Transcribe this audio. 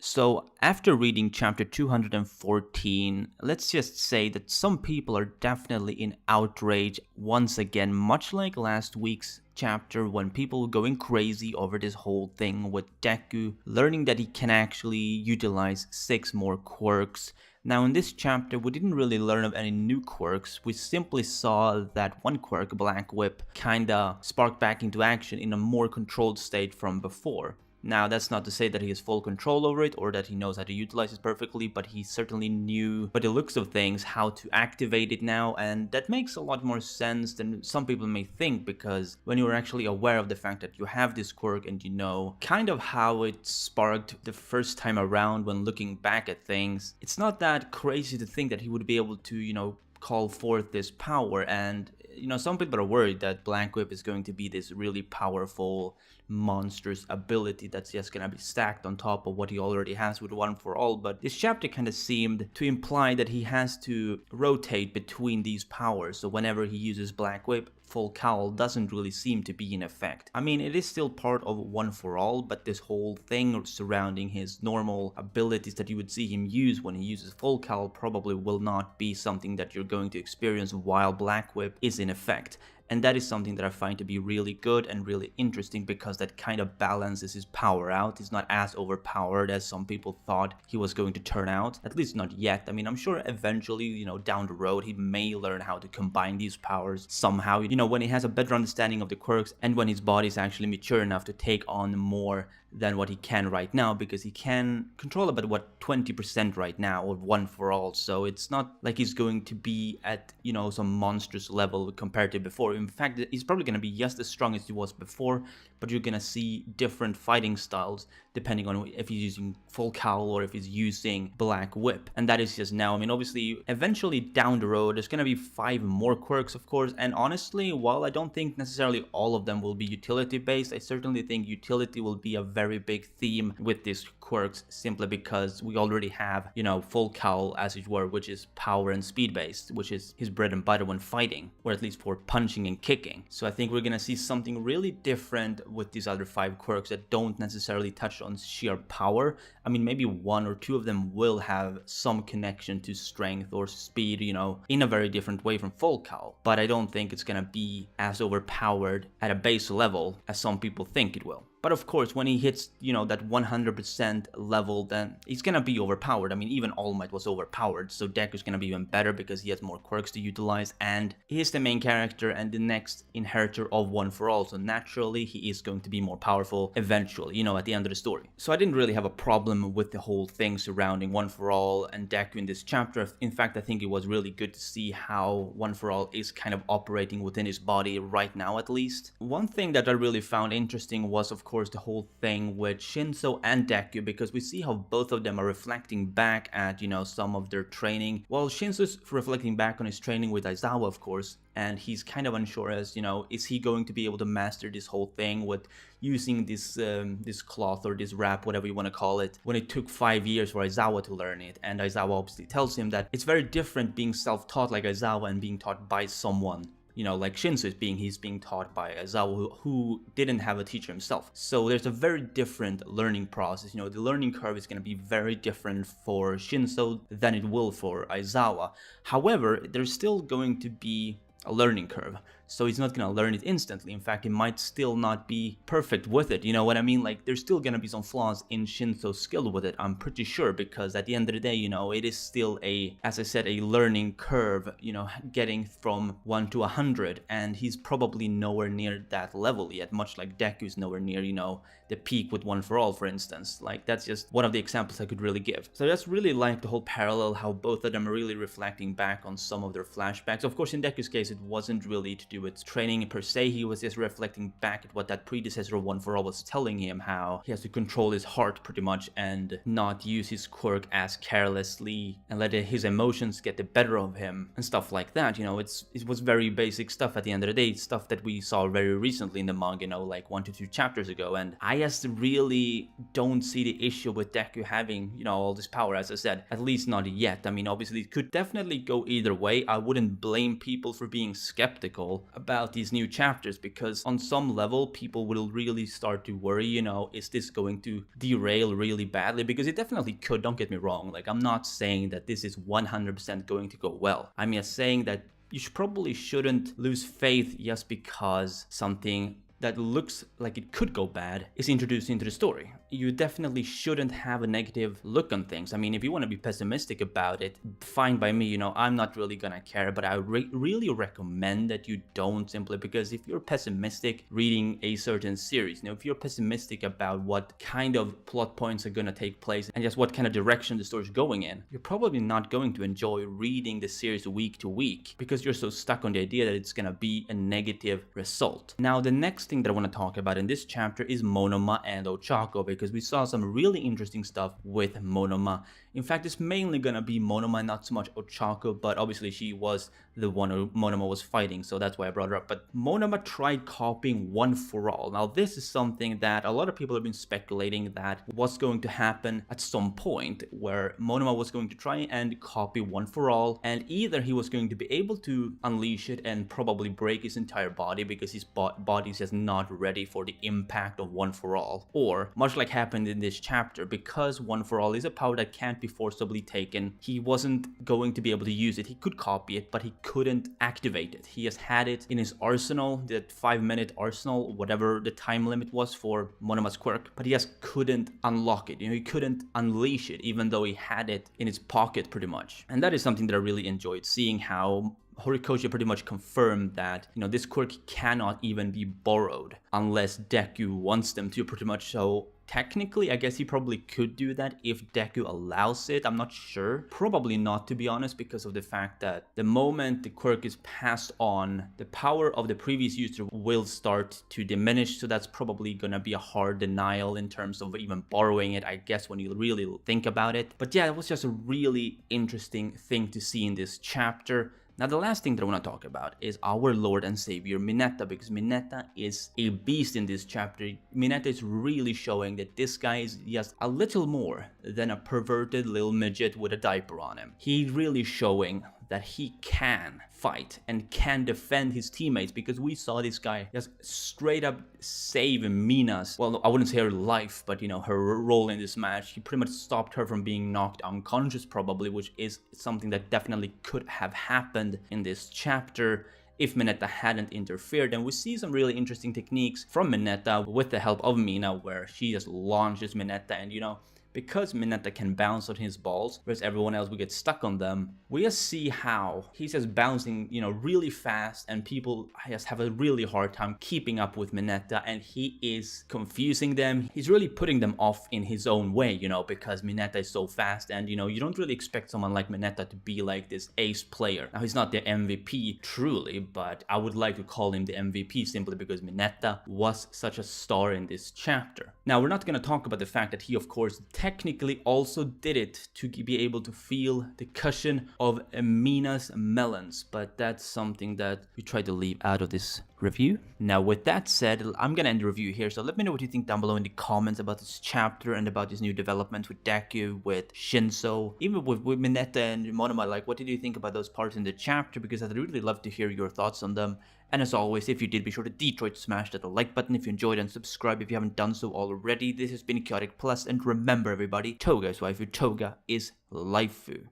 So, after reading chapter 214, let's just say that some people are definitely in outrage once again, much like last week's chapter when people were going crazy over this whole thing with Deku learning that he can actually utilize 6 more quirks. Now in this chapter we didn't really learn of any new quirks, we simply saw that one quirk, Black Whip, kinda sparked back into action in a more controlled state from before. Now, that's not to say that he has full control over it or that he knows how to utilize it perfectly, but he certainly knew, by the looks of things, how to activate it now, and that makes a lot more sense than some people may think, because when you're actually aware of the fact that you have this quirk and you know kind of how it sparked the first time around when looking back at things, it's not that crazy to think that he would be able to, call forth this power. And some people are worried that Black Whip is going to be this really powerful monstrous ability that's just gonna be stacked on top of what he already has with One For All, but this chapter kind of seemed to imply that he has to rotate between these powers, so whenever he uses Black Whip, Full Cowl doesn't really seem to be in effect. I mean, it is still part of One For All, but this whole thing surrounding his normal abilities that you would see him use when he uses Full Cowl probably will not be something that you're going to experience while Black Whip is in effect. And that is something that I find to be really good and really interesting, because that kind of balances his power out. He's not as overpowered as some people thought he was going to turn out, at least not yet. I mean, I'm sure eventually, down the road, he may learn how to combine these powers somehow, when he has a better understanding of the quirks and when his body is actually mature enough to take on more than what he can right now, because he can control about 20% right now of One For All, so it's not like he's going to be at some monstrous level compared to before. In fact, he's probably going to be just as strong as he was before, but you're going to see different fighting styles depending on if he's using Full Cowl or if he's using Black Whip, and that is just now. I mean, obviously eventually down the road there's going to be 5 more quirks, of course, and honestly, while I don't think necessarily all of them will be utility based, I certainly think utility will be a very big theme with these quirks, simply because we already have Full Cowl, as it were, which is power and speed based, which is his bread and butter when fighting, or at least for punching and kicking. So I think we're gonna see something really different with these other 5 quirks that don't necessarily touch on sheer power. I mean, maybe 1 or 2 of them will have some connection to strength or speed, in a very different way from Full Cowl, but I don't think it's gonna be as overpowered at a base level as some people think it will. But of course, when he hits, that 100% level, then he's gonna be overpowered. I mean, even All Might was overpowered, so Deku's gonna be even better because he has more quirks to utilize, and he is the main character and the next inheritor of One For All, so naturally he is going to be more powerful eventually, at the end of the story. So I didn't really have a problem with the whole thing surrounding One For All and Deku in this chapter. In fact, I think it was really good to see how One For All is kind of operating within his body right now, at least. One thing that I really found interesting was, of course, the whole thing with Shinso and Deku, because we see how both of them are reflecting back at, some of their training. Well, Shinso's reflecting back on his training with Aizawa, of course, and he's kind of unsure as, is he going to be able to master this whole thing with using this cloth or this wrap, whatever you want to call it, when it took 5 years for Aizawa to learn it. And Aizawa obviously tells him that it's very different being self-taught like Aizawa and being taught by someone. Like Shinso he's being taught by Aizawa, who didn't have a teacher himself. So there's a very different learning process. The learning curve is going to be very different for Shinso than it will for Aizawa. However, there's still going to be a learning curve, so he's not gonna learn it instantly. In fact, he might still not be perfect with it, you know what I mean? Like, there's still gonna be some flaws in Shinso's skill with it, I'm pretty sure, because at the end of the day, it is still as I said, a learning curve, getting from 1 to 100, and he's probably nowhere near that level yet, much like Deku's nowhere near, the peak with One For All, for instance. Like, that's just one of the examples I could really give. So I just really like the whole parallel, how both of them are really reflecting back on some of their flashbacks. Of course, in Deku's case, it wasn't really to do with training per se, he was just reflecting back at what that predecessor of One For All was telling him, how he has to control his heart pretty much and not use his quirk as carelessly and let his emotions get the better of him and stuff like that. It was very basic stuff at the end of the day, stuff that we saw very recently in the manga, like 1 to 2 chapters ago, and I just really don't see the issue with Deku having, all this power, as I said, at least not yet. I mean, obviously it could definitely go either way. I wouldn't blame people for being skeptical, about these new chapters, because on some level people will really start to worry, is this going to derail really badly? Because it definitely could, don't get me wrong. Like, I'm not saying that this is 100% going to go well. I'm just saying that you probably shouldn't lose faith just because something that looks like it could go bad is introduced into the story. You definitely shouldn't have a negative look on things. I mean, if you want to be pessimistic about it, fine by me, I'm not really gonna care, but I really recommend that you don't, simply because if you're pessimistic reading a certain series, if you're pessimistic about what kind of plot points are gonna take place and just what kind of direction the story's going in, you're probably not going to enjoy reading the series week to week because you're so stuck on the idea that it's gonna be a negative result. Now, the next thing that I want to talk about in this chapter is Monoma and Ochako, because we saw some really interesting stuff with Monoma. In fact, it's mainly gonna be Monoma, not so much Ochako, but obviously she was the one who Monoma was fighting, so that's why I brought her up. But Monoma tried copying One For All. Now, this is something that a lot of people have been speculating that was going to happen at some point, where Monoma was going to try and copy One For All, and either he was going to be able to unleash it and probably break his entire body because his body is just not ready for the impact of One For All, or much like happened in this chapter, because One For All is a power that can't be forcibly taken, he wasn't going to be able to use it. He could copy it, but he couldn't activate it. He has had it in his arsenal, that 5-minute arsenal, whatever the time limit was for Monoma's quirk, but he just couldn't unlock it. He couldn't unleash it, even though he had it in his pocket pretty much. And that is something that I really enjoyed, seeing how Horikoshi pretty much confirmed that, this quirk cannot even be borrowed unless Deku wants them to, pretty much. So technically, I guess he probably could do that if Deku allows it. I'm not sure. Probably not, to be honest, because of the fact that the moment the quirk is passed on, the power of the previous user will start to diminish. So that's probably gonna be a hard denial in terms of even borrowing it, I guess, when you really think about it. But yeah, it was just a really interesting thing to see in this chapter. Now, the last thing that I want to talk about is our Lord and Savior Mineta, because Mineta is a beast in this chapter. Mineta is really showing that this guy is just a little more than a perverted little midget with a diaper on him. He's really showing that he can fight and can defend his teammates, because we saw this guy just straight up save Mina's, well, I wouldn't say her life, but her role in this match. He pretty much stopped her from being knocked unconscious, probably, which is something that definitely could have happened in this chapter if Mineta hadn't interfered. And we see some really interesting techniques from Mineta with the help of Mina, where she just launches Mineta, and because Mineta can bounce on his balls, whereas everyone else will get stuck on them, we just see how he's just bouncing, really fast, and people just have a really hard time keeping up with Mineta, and he is confusing them. He's really putting them off in his own way, because Mineta is so fast, and you don't really expect someone like Mineta to be like this ace player. Now, he's not the MVP truly, but I would like to call him the MVP simply because Mineta was such a star in this chapter. Now, we're not going to talk about the fact that he, of course, technically also did it to be able to feel the cushion of Mina's melons, but that's something that we try to leave out of this review. Now, with that said, I'm gonna end the review here, so let me know what you think down below in the comments about this chapter and about this new development with Deku, with Shinso, even with Mineta and Monoma. Like, what did you think about those parts in the chapter? Because I'd really love to hear your thoughts on them. And as always, if you did, be sure to Detroit smash that like button if you enjoyed, and subscribe if you haven't done so already. This has been Chaotic Plus, and remember everybody, Toga is waifu, Toga is Laifu.